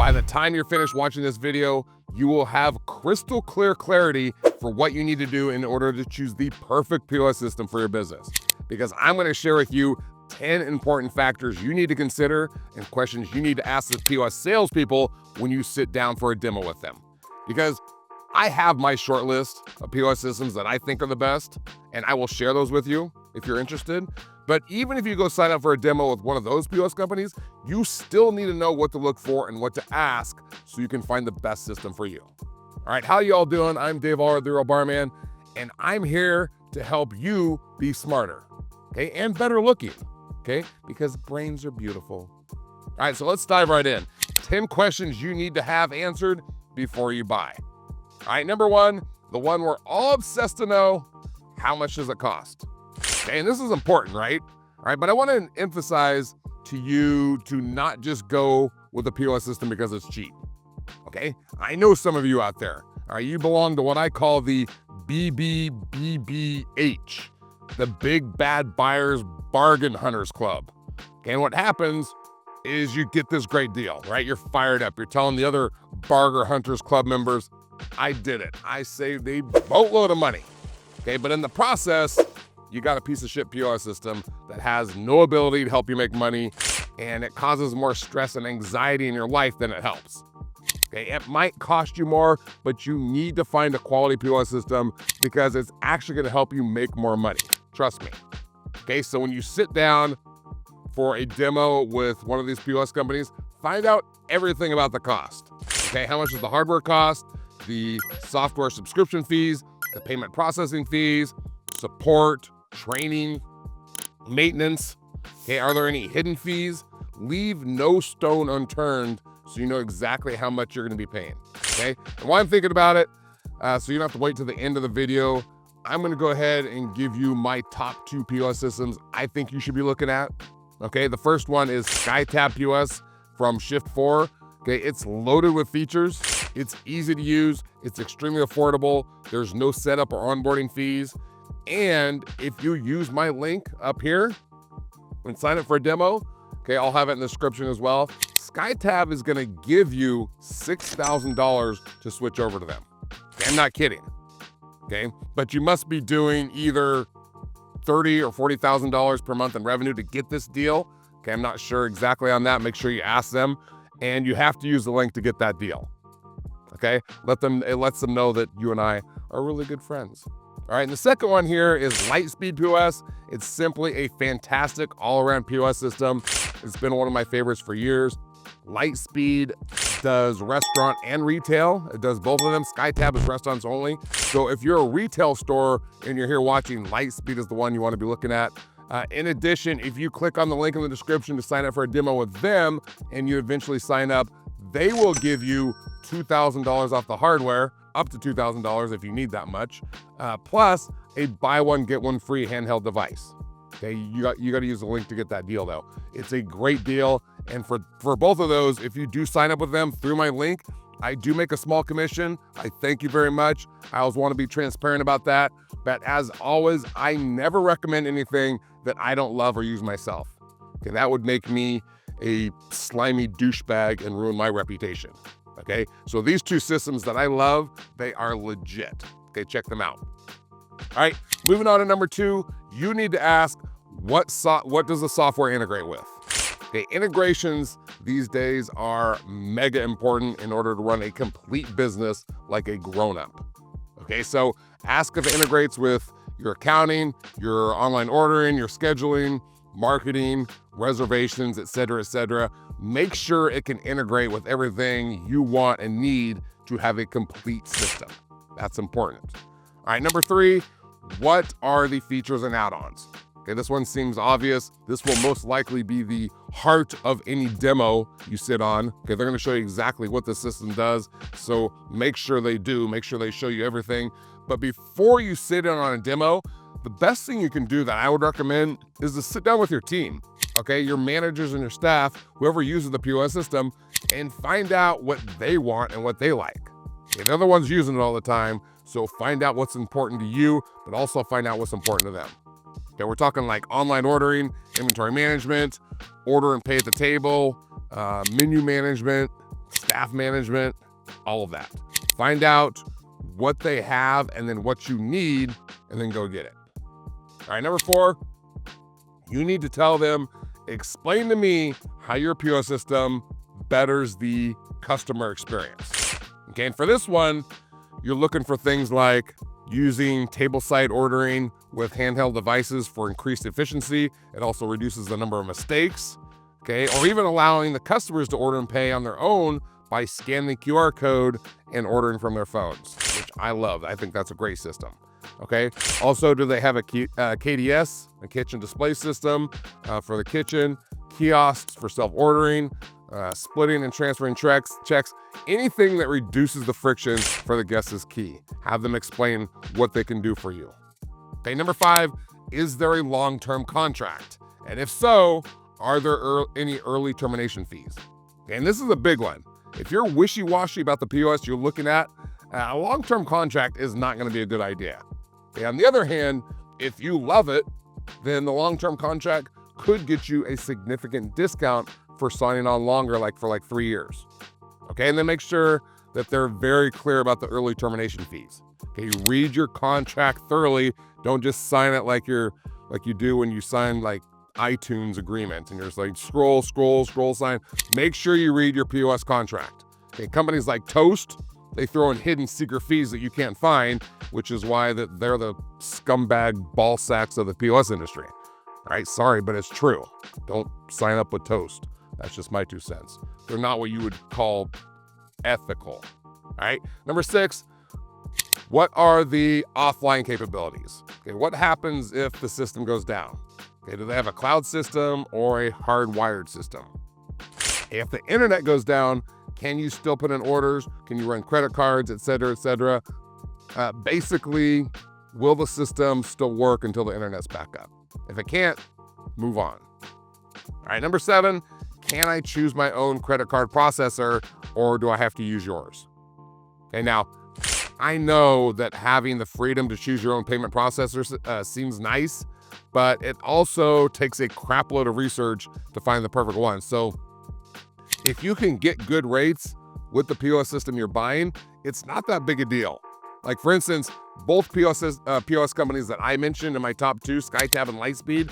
By the time you're finished watching this video, you will have crystal clear clarity for what you need to do in order to choose the perfect POS system for your business. Because I'm going to share with you 10 important factors you need to consider and questions you need to ask the POS salespeople when you sit down for a demo with them. Because I have my short list of POS systems that I think are the best, and I will share those with you if you're interested. But even if you go sign up for a demo with one of those POS companies, you still need to know what to look for and what to ask so you can find the best system for you. All right, how you all doing? I'm Dave Allred, the Real Barman, and I'm here to help you be smarter, okay, and better looking, okay, because brains are beautiful. All right, so let's dive right in. 10 questions you need to have answered before you buy. All right, number one, the one we're all obsessed to know, how much does it cost? Okay, and this is important, right? All right, but I want to emphasize to you to not just go with a POS system because it's cheap, okay? I know some of you out there, all right, you belong to what I call the BBBBH, the Big Bad Buyers Bargain Hunters Club. Okay, and what happens is you get this great deal, right? You're fired up. You're telling the other Bargain Hunters Club members, I did it. I saved a boatload of money, okay? But in the process, you got a piece of shit POS system that has no ability to help you make money, and it causes more stress and anxiety in your life than it helps. Okay, it might cost you more, but you need to find a quality POS system because it's actually gonna help you make more money. Trust me. Okay, so when you sit down for a demo with one of these POS companies, find out everything about the cost. Okay, how much does the hardware cost, the software subscription fees, the payment processing fees, support, training, maintenance. Okay, are there any hidden fees? Leave no stone unturned so you know exactly how much you're gonna be paying, okay? And while I'm thinking about it, so you don't have to wait till the end of the video, I'm gonna go ahead and give you my top 2 POS systems I think you should be looking at, okay? The first one is SkyTab POS from Shift4. Okay, it's loaded with features. It's easy to use. It's extremely affordable. There's no setup or onboarding fees. And if you use my link up here and sign up for a demo, okay, I'll have it in the description as well. SkyTab is gonna give you $6,000 to switch over to them. Okay, I'm not kidding, okay? But you must be doing either $30,000 or $40,000 per month in revenue to get this deal. Okay, I'm not sure exactly on that. Make sure you ask them. And you have to use the link to get that deal, okay? It lets them know that you and I are really good friends. All right, and the second one here is Lightspeed POS. It's simply a fantastic all-around POS system. It's been one of my favorites for years. Lightspeed does restaurant and retail. It does both of them. SkyTab is restaurants only. So if you're a retail store and you're here watching, Lightspeed is the one you want to be looking at. In addition, if you click on the link in the description to sign up for a demo with them and you eventually sign up, they will give you $2,000 off the hardware, up to $2,000 if you need that much, plus a buy one, get one free handheld device. Okay, you got to use the link to get that deal though. It's a great deal. And for both of those, if you do sign up with them through my link, I do make a small commission. I thank you very much. I always want to be transparent about that. But as always, I never recommend anything that I don't love or use myself. Okay, that would make me a slimy douchebag and ruin my reputation. Okay, so these 2 systems that I love, they are legit. Okay, check them out. All right, moving on to number 2, you need to ask, what does the software integrate with? Okay, integrations these days are mega important in order to run a complete business like a grown-up. Okay, so ask if it integrates with your accounting, your online ordering, your scheduling, marketing, reservations, etc., etc. Make sure it can integrate with everything you want and need to have a complete system. That's important. All right, number 3, what are the features and add-ons? Okay, this one seems obvious. This will most likely be the heart of any demo you sit on. Okay, they're gonna show you exactly what the system does, so make sure they do, make sure they show you everything. But before you sit in on a demo, the best thing you can do that I would recommend is to sit down with your team, okay, your managers and your staff, whoever uses the POS system, and find out what they want and what they like. Okay, they're the ones using it all the time, so find out what's important to you, but also find out what's important to them. Okay, we're talking like online ordering, inventory management, order and pay at the table, menu management, staff management, all of that. Find out what they have and then what you need, and then go get it. All right, number 4, you need to tell them, explain to me how your POS system betters the customer experience. Okay, and for this one, you're looking for things like using table-side ordering with handheld devices for increased efficiency. It also reduces the number of mistakes, okay? Or even allowing the customers to order and pay on their own by scanning the QR code and ordering from their phones, which I love. I think that's a great system, okay? Also, do they have a KDS, a kitchen display system for the kitchen, kiosks for self-ordering, splitting and transferring checks, anything that reduces the friction for the guests is key. Have them explain what they can do for you. Okay, number 5, is there a long-term contract? And if so, are there any early termination fees? Okay, and this is a big one. If you're wishy-washy about the POS you're looking at, a long-term contract is not gonna be a good idea. Okay, on the other hand, if you love it, then the long-term contract could get you a significant discount for signing on longer, like for 3 years. Okay, and then make sure that they're very clear about the early termination fees. Okay, read your contract thoroughly. Don't just sign it like you do when you sign like iTunes agreement and you're just like scroll, sign. Make sure you read your POS contract. Okay, companies like Toast, they throw in hidden secret fees that you can't find, which is why they're the scumbag ball sacks of the POS industry. All right, sorry, but it's true. Don't sign up with Toast. That's just my 2 cents. They're not what you would call ethical. All right, number 6, what are the offline capabilities? Okay, what happens if the system goes down? Okay, do they have a cloud system or a hardwired system? If the internet goes down, can you still put in orders? Can you run credit cards, et cetera, et cetera? Basically, will the system still work until the internet's back up? If it can't, move on. All right, number 7, can I choose my own credit card processor or do I have to use yours? Okay, now, I know that having the freedom to choose your own payment processor seems nice, but it also takes a crap load of research to find the perfect one. So if you can get good rates with the POS system you're buying, it's not that big a deal. Like for instance, both POS companies that I mentioned in my top 2, SkyTab and Lightspeed,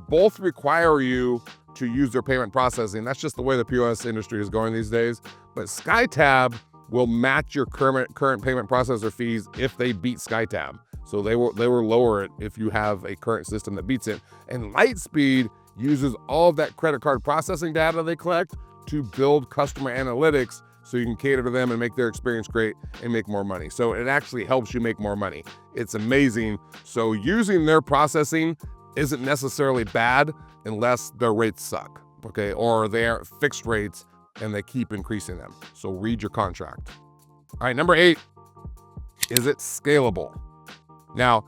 both require you to use their payment processing. That's just the way the POS industry is going these days. But SkyTab will match your current payment processor fees if they beat SkyTab. So they will lower it if you have a current system that beats it. And Lightspeed uses all of that credit card processing data they collect to build customer analytics so you can cater to them and make their experience great and make more money. So it actually helps you make more money. It's amazing. So using their processing isn't necessarily bad unless their rates suck, okay? Or they're fixed rates and they keep increasing them. So read your contract. All right, number 8, is it scalable? Now,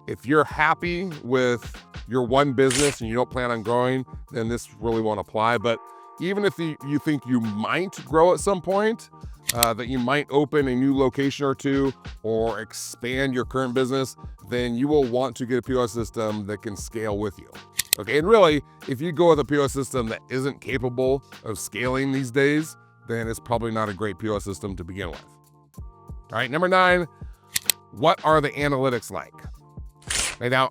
if you're happy with your one business and you don't plan on growing, then this really won't apply. But even if you think you might grow at some point, that you might open a new location or 2 or expand your current business, then you will want to get a POS system that can scale with you. Okay, and really, if you go with a POS system that isn't capable of scaling these days, then it's probably not a great POS system to begin with. All right, number 9, what are the analytics like? Okay, now,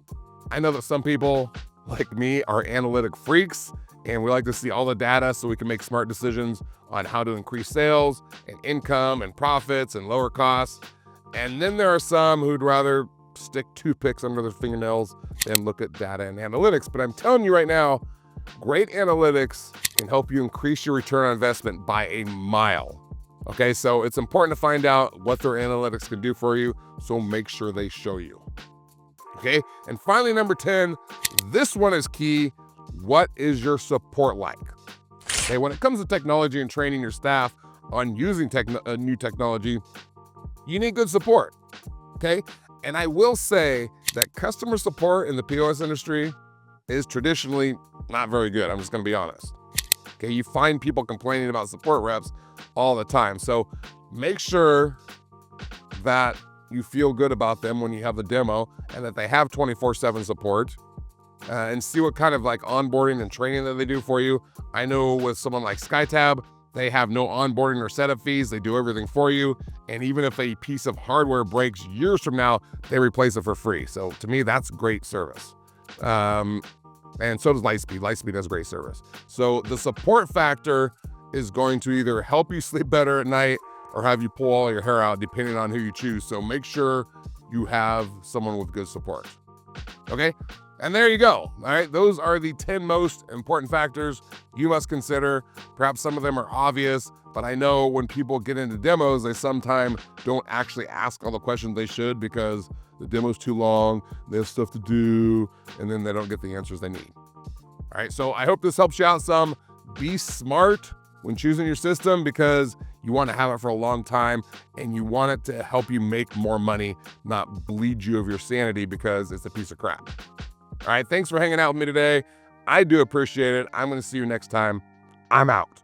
I know that some people like me are analytic freaks, and we like to see all the data so we can make smart decisions on how to increase sales and income and profits and lower costs. And then there are some who'd rather stick toothpicks under their fingernails than look at data and analytics. But I'm telling you right now, great analytics can help you increase your return on investment by a mile. Okay, so it's important to find out what their analytics can do for you, so make sure they show you. Okay, and finally, number 10, this one is key. What is your support like? Okay, when it comes to technology and training your staff on using new technology, you need good support, okay? And I will say that customer support in the POS industry is traditionally not very good. I'm just gonna be honest. Okay, you find people complaining about support reps all the time. So make sure that you feel good about them when you have the demo and that they have 24/7 support. And see what kind of like onboarding and training that they do for you. I know with someone like SkyTab, They have no onboarding or setup fees. They do everything for you. And even if a piece of hardware breaks years from now, they replace it for free. So to me, that's great service. And so does Lightspeed. Lightspeed has great service. So the support factor is going to either help you sleep better at night or have you pull all your hair out, depending on who you choose. So make sure you have someone with good support. Okay? And there you go. All right, those are the 10 most important factors you must consider. Perhaps some of them are obvious, but I know when people get into demos, they sometimes don't actually ask all the questions they should because the demo's too long, they have stuff to do, and then they don't get the answers they need. All right, so I hope this helps you out some. Be smart when choosing your system because you want to have it for a long time and you want it to help you make more money, not bleed you of your sanity because it's a piece of crap. All right, thanks for hanging out with me today. I do appreciate it. I'm going to see you next time. I'm out.